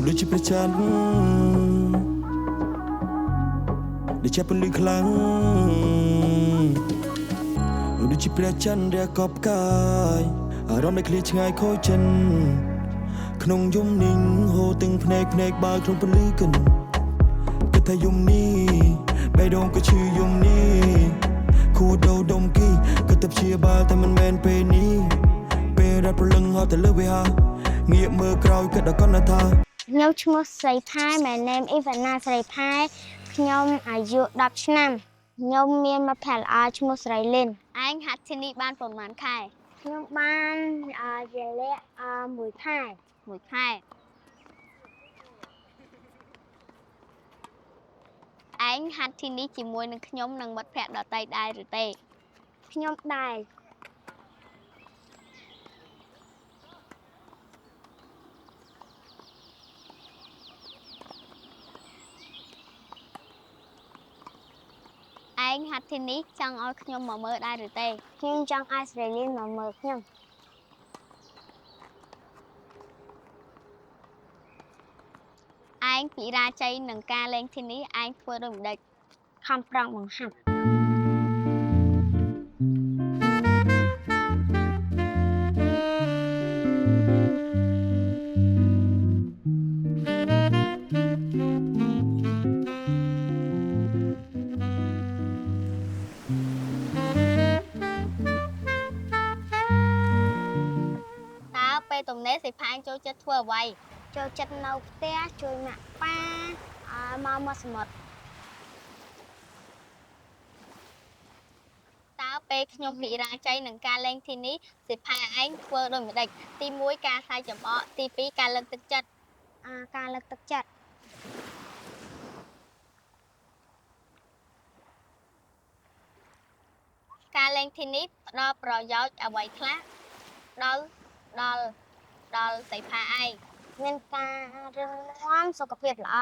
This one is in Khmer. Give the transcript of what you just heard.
ដូចជាព្រះច័ន្ទដែលចាប់ពលឺខ្លាំងដូចជាព្រះច័ន្ទដែលកប់កាយអារម្មណ៍ដែលឃ្លាតឆ្ងាយខូចចិនក្នុងយំនីងហូរទាំងភ្នែកបើក្នុងពលឺកិនគិតថាយំនេះបេះដូងក៏ឈឺយំនេះខួរដោដុំគីគិតតែព្យាបាលតែមិនមែនពេលនេះពេលរត់ប្រលឹងហត់ទៅលើវាហាងាកមើលក្រោយគិតដល់កណ្ដាថាខ្ញុំឈ្មោះស្រីផែ My name is Vanna ស្រីផែខ្ញុំអាយុ10ឆ្នាំខ្ញុំមានមិត្តភក្តិល្អឈ្មោះស្រីលីនឯងហាត់ទីនេះបានប្រហែលខែខ្ញុំបានរយៈ1ខែឯងហាត់ទីនេះជាមួយនឹងខ្ញុំនិងមិត្តភក្តិដទៃដែរឬទេខ្ញុំដែរឯងហាត់ទីនេះចង់ឲ្យខ្ញុំមកមើលដែរឬទេខ្ញុំចង់ឲ្យស្រីលីនមកមើលខ្ញុំឯងពីរាជ័យនឹងការលេងទីនេះឯងធ្វើដូចម្ដេចខំប្រឹងបង្ហាត់ពេលទំនេរសិផាងចូលចិត្តធ្វើអ្វីចូលចិត្តនៅផ្ទះជួយម៉ាក់ប៉ាមកសមុទ្រតើពេលខ្ញុំពិរាជ័យនឹងការលេងទីនេះសិផាឯងធ្វើដូចម្ដេចទី1ការសាយចំអកទី2ការលើកទឹកចិត្តការលើកទឹកចិត្តការលេងទីនេះផ្ដល់ប្រយោជន៍អ្វីខ្លះដល់សិផាឯងមានការរឹងមាំសុខភាពល្អ